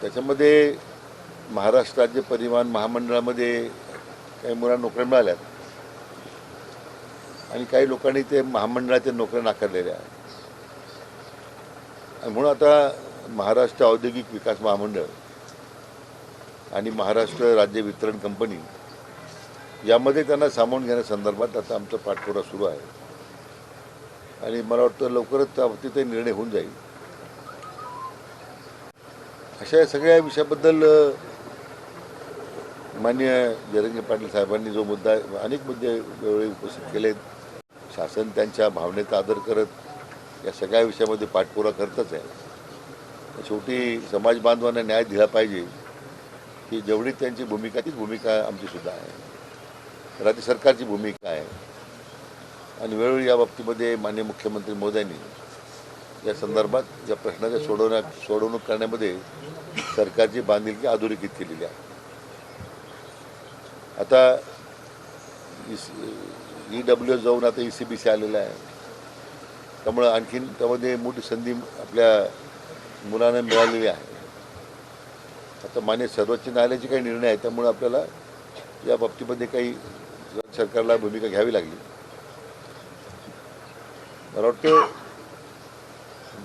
त्याच्यामध्ये महाराष्ट्र राज्य परिवहन महामंडळामध्ये काही मुलांना नोकऱ्या मिळाल्यात आणि काही लोकांनी ते महामंडळाच्या नोकऱ्या नाकारलेल्या आहेत. आणि म्हणून आता महाराष्ट्र औद्योगिक विकास महामंडळ आणि महाराष्ट्र राज्य वितरण कंपनी यामध्ये त्यांना सामावून घेण्यासंदर्भात आता आमचा पाठपुरावा सुरू आहे आणि मला वाटतं लवकरच त्याबाबतीत निर्णय होऊन जाईल. अशा या सगळ्या विषयाबद्दल माननीय जरांगे पाटील साहेबांनी जो मुद्दा अनेक मुद्दे वेळोवेळी उपस्थित केलेत, शासन त्यांच्या भावनेचा आदर करत या सगळ्या विषयामध्ये पाठपुरावा करतच आहे. शेवटी समाज बांधवांना न्याय दिला पाहिजे ही जेवढी त्यांची भूमिका तीच भूमिका आमचीसुद्धा आहे, राज्य सरकारची भूमिका आहे. आणि वेळोवेळी या बाबतीमध्ये माननीय मुख्यमंत्री महोदयांनी या संदर्भात या प्रश्नाच्या सोडवणूक करण्यामध्ये सरकारची बांधिलकी अधोरेखित केलेली आहे. आता EWS जाऊन आता ECBC आलेला आहे, त्यामुळं आणखीन त्यामध्ये मोठी संधी आपल्या मुलांना मिळालेली आहे. आता मान्य सर्वोच्च न्यायालयाचे काही निर्णय आहेत, त्यामुळे आपल्याला या बाबतीमध्ये काही सरकारला भूमिका घ्यावी लागली. मला वाटतं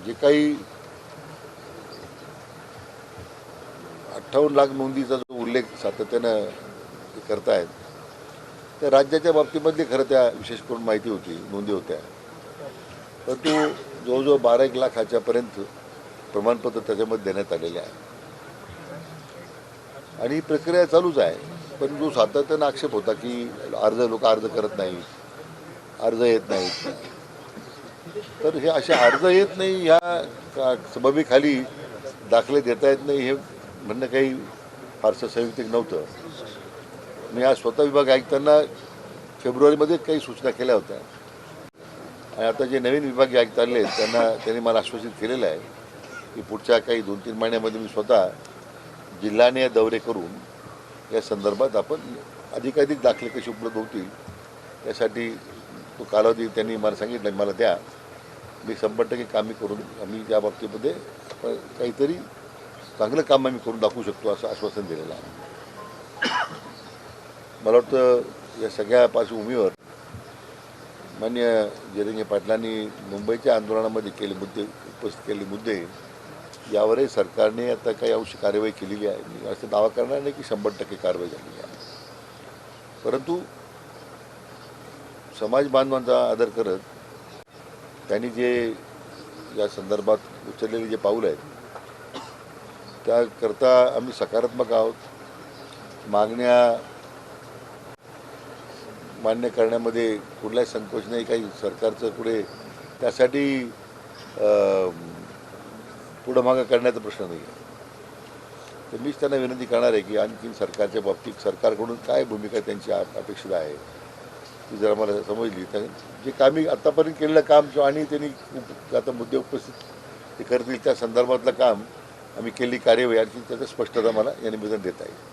जे काही 58 लाख नोंदीचा जो उल्लेख सातत्यानं करतायत त्या राज्याच्या बाबतीमधली खरं त्या विशेष करून माहिती होती, नोंदी होत्या, परंतु जवळजवळ 12-1 लाखाच्यापर्यंत प्रमाणपत्र त्याच्यामध्ये देण्यात आलेले आहे आणि ही प्रक्रिया चालूच आहे. पण जो सातत्यानं आक्षेप होता की लोक अर्ज करत नाहीत, अर्ज येत नाहीत, तर हे असे अर्ज येत नाही ह्या सबबीखाली दाखले देता येत नाही हे म्हणणं काही फारसं संयुक्तिक नव्हतं. मी आज स्वतः विभाग आयुक्तांना फेब्रुवारीमध्ये काही सूचना केल्या होत्या आणि आता जे नवीन विभागीय आयुक्त आले त्यांनी मला आश्वासित केलेलं आहे की पुढच्या काही 2-3 महिन्यामध्ये मी स्वतः जिल्ह्याने दौरे करून या संदर्भात आपण अधिकाधिक दाखले कसे उपलब्ध होतील यासाठी तो कालावधी त्यांनी मला सांगितलं, मला द्या, मी 100% कामी करून आम्ही त्या बाबतीमध्ये काहीतरी चांगलं काम आम्ही करून दाखवू शकतो असं आश्वासन दिलेलं आहे. मला वाटतं या सगळ्या पार्श्वभूमीवर माननीय जरांगे पाटलांनी मुंबईच्या आंदोलनामध्ये उपस्थित केलेले मुद्दे यावरही सरकारने आता काही अंशी कार्यवाही केलेली आहे. मी असं दावा करणार नाही की 100% कारवाई झालेली आहे, परंतु समाज बांधवांचा आदर करत त्यांनी जे या संदर्भात उचललेले जे पाऊल आहेत त्याकरता आम्ही सकारात्मक आहोत. मागण्या मान्य करण्यामध्ये कुठलाही संकोच नाही, काही सरकारचं पुढे त्यासाठी पुढं मागं करण्याचा प्रश्न नाही आहे. तर मीच त्यांना विनंती करणार आहे की आणखी सरकारच्या बाबतीत सरकारकडून काय भूमिका त्यांची अपेक्षित आहे ती जर आम्हाला समजली तर जे कामी आत्तापर्यंत केलेलं काम आणि त्यांनी आता मुद्दे उपस्थित ते करतील त्या संदर्भातलं काम आम्ही केलेली कार्यवाही आणखी त्याचं स्पष्टता मला या निवेदन देता येईल.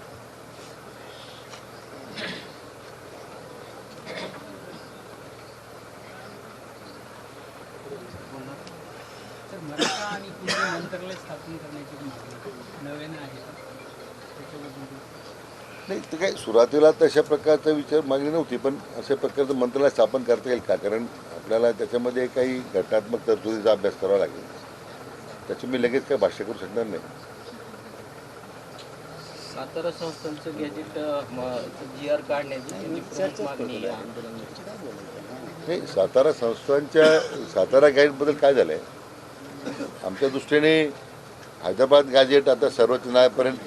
नाही तर काय सुरुवातीला तशा प्रकारचा विचार मागणी नव्हती, पण अशा प्रकारचं मंत्रालय स्थापन करता येईल का, कारण आपल्याला त्याच्यामध्ये काही घटनात्मक तरतुदीचा अभ्यास करावा लागेल. त्याची मी लगेच काही भाष्य करू शकणार नाही. सातारा संस्थांचं गॅजेट GR काढण्याची मागणी नाही, सातारा संस्थांच्या सातारा गॅजेटबद्दल काय झालं आहे, आमच्या दृष्टीने हैदराबाद गॅजेट आता सर्वोच्च न्यायालयापर्यंत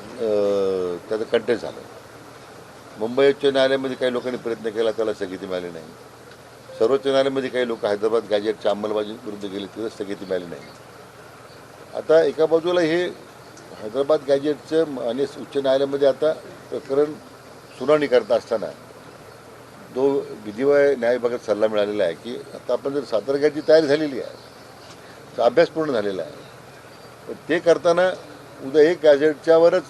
त्याचं कंटेस्ट झालं. मुंबई उच्च न्यायालयामध्ये काही लोकांनी प्रयत्न केला, त्याला स्थगिती मिळाली नाही. सर्वोच्च न्यायालयामध्ये काही लोक हैदराबाद गॅजेटच्या अंमलबजावणी विरुद्ध गेले, तिथं स्थगिती मिळाली नाही. आता एका बाजूला हे हैदराबाद गॅजेटचं आणि उच्च न्यायालयामध्ये आता प्रकरण सुनावणी करत असताना जो विधिन्याय न्याय विभागात सल्ला मिळालेला आहे की आता आपण जर सातारा गॅजेटची तयारी झालेली आहे, अभ्यास पूर्ण झालेला आहे, तर ते करताना उद्या एक गॅजेटच्यावरच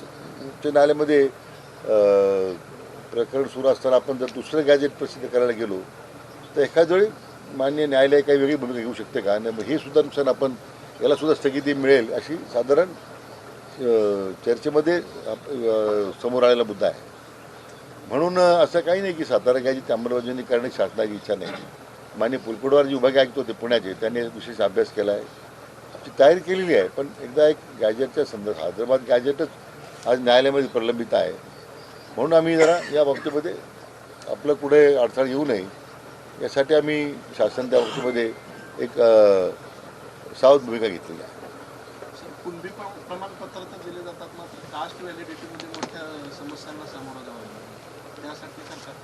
उच्च न्यायालयामध्ये प्रकरण सुरू असताना आपण जर दुसरं गॅजेट प्रसिद्ध करायला गेलो तर एखाद वेळी मान्य न्यायालय काही वेगळी भूमिका घेऊ शकते का, आणि हे सुद्धा नुकसान आपण याला सुद्धा स्थगिती मिळेल अशी साधारण चर्चेमध्ये समोर आलेला मुद्दा आहे. म्हणून असं काही नाही की सातारा गॅजेटची अंमलबजावणी करणे शासनाची इच्छा नाही. माननीय पुलकुडवार जे विभाग आयुक्त होते पुण्याचे, त्यांनी विशेष अभ्यास केला आहे, आमची तयारी केलेली आहे. पण एकदा एक गॅजेटच्या संदर्भात हैदराबाद गॅजेटच आज न्यायालयामध्ये प्रलंबित आहे. म्हणून आम्ही जरा या बाबतीमध्ये आपलं पुढे अडथळा येऊ नये यासाठी आम्ही शासन त्या बाबतीमध्ये एक सावध भूमिका घेतलेली आहे. कुणबी प्रमाणपत्र तर दिले जातात, मात्र कास्ट व्हॅलिडिटीमध्ये मोठ्या समस्यांना सामोरं जावं लागतं. त्यासाठी सरकार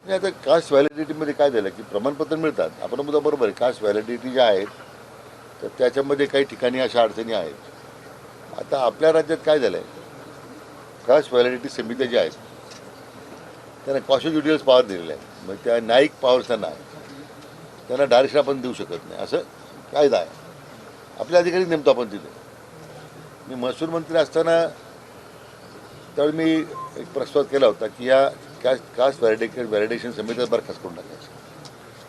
नाही, आता कास्ट व्हॅलिडिटीमध्ये काय झालं की प्रमाणपत्र मिळतात, आपण मुद्दा बरोबर आहे. कास्ट व्हॅलिडिटी ज्या आहेत तर त्याच्यामध्ये काही ठिकाणी अशा अडचणी आहेत. आता आपल्या राज्यात काय झालं आहे, कास्ट व्हॅलिडिटी समित्या ज्या आहेत त्यांना कॉन्स्टिट्युशनल पॉवर दिलेला आहे. मग त्या न्यायिक पॉवर त्यांना आहे, त्यांना डायरेक्शन आपण देऊ शकत नाही, असं कायदा आहे. आपले अधिकारी नेमतो आपण तिथे. मी महसूल मंत्री असताना त्यावेळी मी एक प्रस्ताव केला होता की या कास्ट व्हॅलिडेशन समित्या बरखास्त करून टाकायची.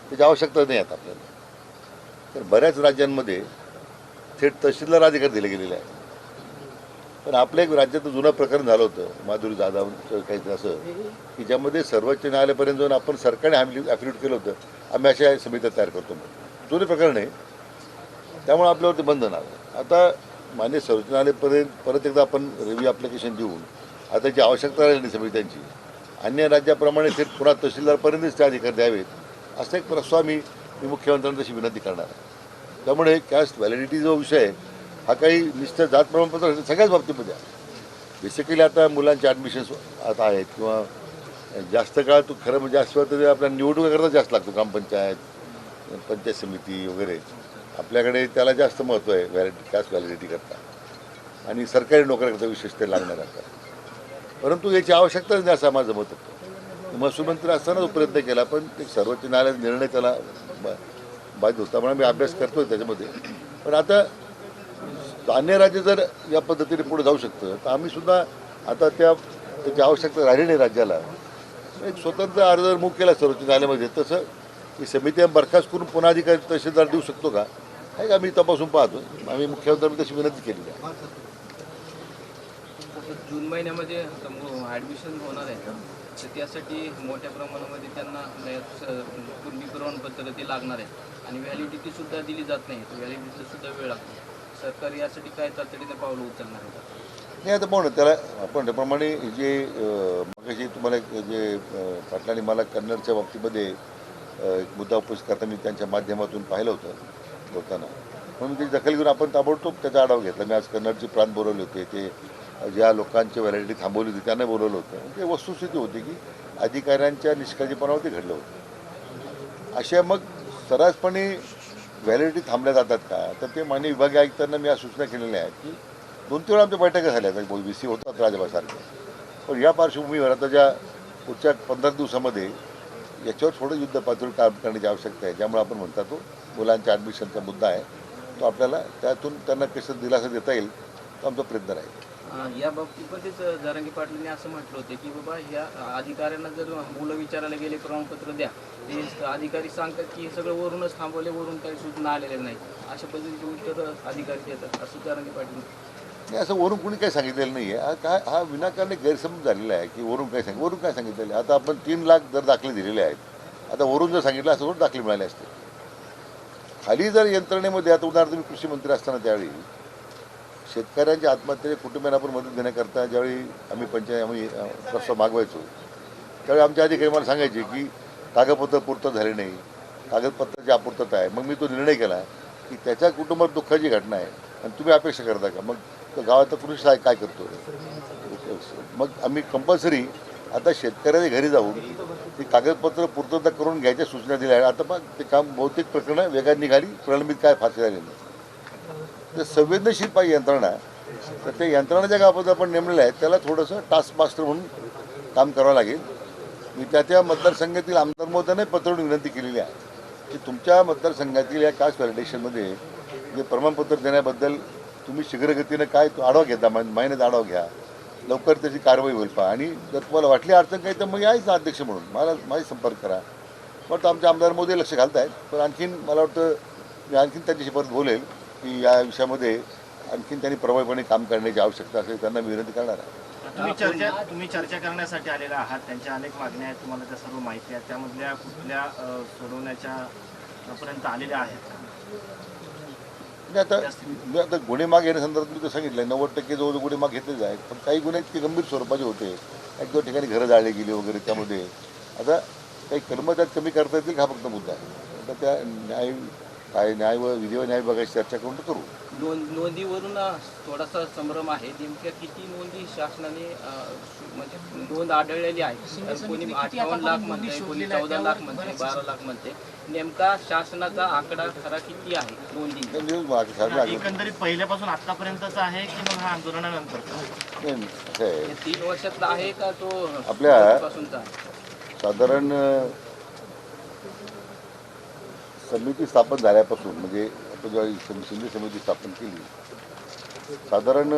त्याची आवश्यकता नाही आता आपल्याला. तर बऱ्याच राज्यांमध्ये थेट तहसीलदार अधिकार दिले गेलेले आहे. पण आपल्या एक राज्यात जुनं प्रकरण झालं होतं, माधुरी जाधवचं काहीतरी असं, की ज्यामध्ये सर्वोच्च न्यायालयापर्यंत जाऊन आपण सरकारने ॲफिडेविट केलं होतं आम्ही अशा समित्या तयार करतो म्हणून. जुने प्रकरण आहे, त्यामुळे आपल्यावरती बंधन आलं. आता मान्य सर्वोच्च न्यायालयापर्यंत परत एकदा आपण रिव्ह्यू ॲप्लिकेशन देऊन आता जी आवश्यकता राहिली समित्यांची अन्य राज्याप्रमाणे थेट पुन्हा तहसीलदारपर्यंतच ते अधिकार द्यावेत असा एक प्रस्ताव मी मुख्यमंत्र्यांना तशी विनंती करणार आहे. त्यामुळे कास्ट व्हॅलिडिटी जो विषय आहे हा काही निश्चित जात प्रमाणपत्र सगळ्याच बाबतीमध्ये आहे. बेसिकली आता मुलांचे ॲडमिशन्स आता आहेत किंवा जास्त काळ तो खरं म्हणजे असं तर आपल्या निवडणुकीकरता जास्त लागतो, ग्रामपंचायत, पंचायत समिती वगैरे. आपल्याकडे त्याला जास्त महत्त्व आहे कास्ट व्हॅलिडिटी करता आणि सरकारी नोकऱ्याकरता विशेष ते लागणार असतात. परंतु याची आवश्यकताच नाही असं माझं मत होतं. महसूल मंत्री असताना तो प्रयत्न केला, पण ते सर्वोच्च न्यायालयाचा निर्णय त्याला बाधित होता म्हणून मी अभ्यास करतोय त्याच्यामध्ये. पण आता अन्य राज्य जर या पद्धतीने पुढे जाऊ शकतं तर आम्ही सुद्धा आता त्याची आवश्यकता राहिली नाही राज्याला. एक स्वतंत्र अर्ज जर मूव केला सर्वोच्च न्यायालयामध्ये तसं ही समिती बरखास्त करून पुन्हा अधिकारी तहसीलदार देऊ शकतो का, हे आम्ही तपासून पाहतो. आम्ही मुख्यमंत्र्यांनी तशी विनंती केलेली आहे. जून महिन्यामध्ये ॲडमिशन होणार आहे, तर त्यासाठी मोठ्या प्रमाणामध्ये त्यांना कुणबी प्रमाणपत्र ते लागणार आहे आणि व्हॅलिडिटी सुद्धा दिली जात नाही. तर व्हॅलिडिटीचा सुद्धा वेळ लागतो. सरकार यासाठी काय तातडीने पावलं उचलणार आहे? नाही, आता पाहू ना, त्याला आपण त्याप्रमाणे जे मगाशी तुम्हाला जे पाटलांनी मला कन्नडच्या बाबतीमध्ये एक मुद्दा उपस्थित करता मी त्यांच्या माध्यमातून पाहिलं होतं बोलताना, म्हणून त्याची दखल घेऊन आपण ताबडतोब त्याचा आढावा घेतला. मी आज कन्नडचे प्रांत बोलवले होते, ते ज्या लोकांची व्हॅलिडिटी थांबवली होती त्यांना बोलवलं होतं. ते वस्तुस्थिती होती की अधिकाऱ्यांच्या निष्काळजीपणावर ते घडलं होतं. अशा मग सर्रासपणे व्हॅलिडिटी थांबल्या जातात का, तर ते माननीय विभागीय आयुक्तांना मी आज सूचना केलेल्या आहेत की 2-3 वेळा आमच्या बैठका झाल्या आहेत, VC होतात राजभासारखे. पण या पार्श्वभूमीवर आता ज्या पुढच्या 15 दिवसामध्ये याच्यावर थोडं युद्ध पातळीवर काम करण्याची आवश्यकता आहे. ज्यामुळे आपण म्हणता तो मुलांच्या ॲडमिशनचा मुद्दा आहे, तो आपल्याला त्यातून त्यांना कसं दिलासा देता येईल तो आमचा प्रयत्न राहील. या बाबतीमध्येच जरांगे पाटलांनी असं म्हटलं होतं की बाबा ह्या अधिकाऱ्यांना जर मुलं विचारायला गेले प्रमाणपत्र द्या, ते अधिकारी सांगतात की हे सगळं वरूनच थांबवले, वरून काही सूचना आलेल्या नाही, अशा पद्धतीचे उत्तर अधिकारी देतात असं जरांगे पाटील. नाही, असं वरून कोणी काही सांगितलेलं नाही आहे. हा विनाकारण गैरसमज झालेला आहे की वरून काय सांगितलेलं आहे. आता आपण 3 लाख जर दाखले दिलेले आहेत, आता वरून जर सांगितलं असं थोडं दाखले मिळाले असते. खाली जर यंत्रणेमध्ये, आता उदाहरणार्थ मी कृषी मंत्री असताना त्यावेळी शेतकऱ्यांच्या आत्महत्येच्या कुटुंबियांना आपण मदत देण्याकरता ज्यावेळी आम्ही प्रस्ताव मागवायचो त्यावेळी आमच्या अधिकारी मला सांगायचे की कागदपत्र पूर्तता झाली नाही, कागदपत्राची अपूर्तता आहे. मग मी तो निर्णय केला की त्याच्या कुटुंबात दुःखाची घटना आहे आणि तुम्ही अपेक्षा करता का, मग तो गावात पुरुष काय करतो. मग आम्ही कंपल्सरी आता शेतकऱ्याच्या घरी जाऊन ती कागदपत्र पूर्तता करून घ्यायच्या सूचना दिल्या आहेत. आता मग ते काम बहुतेक प्रकरणं वेगाने निघाली, प्रलंबित काय फाशी झाली नाही. तर संवेदनशील पाहिजे यंत्रणा, तर त्या यंत्रणाच्या गावात आपण नेमलेल्या आहेत त्याला थोडंसं टास्क मास्टर म्हणून काम करावं लागेल. मी त्या मतदारसंघातील आमदार महोदयांनी पत्रावरून विनंती केलेली आहे की तुमच्या मतदारसंघातील या कास्ट व्हॅलिडेशनमध्ये जे प्रमाणपत्र देण्याबद्दल तुम्ही शीघ्रगतीनं काय तो आढावा घेता, महिन्यात आढावा घ्या, लवकर त्याची कारवाई होईल पहा. आणि जर तुम्हाला वाटली अडचण काही तर मग यायचं अध्यक्ष म्हणून माझी संपर्क करा. वाटतं आमच्या आमदार मोदी लक्ष घालत आहेत. पण आणखीन मला वाटतं मी आणखीन त्यांच्याशी परत बोलेल की या विषयामध्ये आणखीन त्यांनी प्रभावीपणे काम करण्याची आवश्यकता असेल त्यांना मी विनंती करणार आहे. तुम्ही चर्चा करण्यासाठी आलेला आहात. त्यांच्या अनेक मागण्या आहेत, तुम्हाला त्या सर्व माहिती आहे. त्यामधल्या कुठल्या सोडवण्याच्या पर्यंत आलेल्या आहेत? मी आता गुन्हे माग घेण्यासंदर्भात मी तर सांगितलं 90% जवळ गुन्हे माग घेतलेले आहेत, पण काही गुन्हे इतके गंभीर स्वरूपाचे होते, एक दोन ठिकाणी घरं जाळली गेली वगैरे, त्यामध्ये आता काही कर्मचारी कमी करता येतील हा फक्त मुद्दा आहे. आता त्या न्याय व विधी व न्याय विभागाची चर्चा करून करू. नोंदीवरून थोडासा संभ्रम आहे. नेमक्या किती नोंदी शासनाने म्हणजे नोंद आढळलेली आहे? कोणी 58 लाख म्हणते, कोणी 14 लाख म्हणते, 12 लाख म्हणते. नेमका शासनाचा आकडा खरा किती आहे नोंदी? एकंदरीत पहिल्यापासून आतापर्यंतचा आहे की मग हा आंदोलनानंतर? असं आहे, 3 वर्षातला आहे का तो आपल्या पासूनचा? साधारण समिती स्थापन झाल्यापासून, म्हणजे आपण जेव्हा शिंदे समिती स्थापन केली, साधारण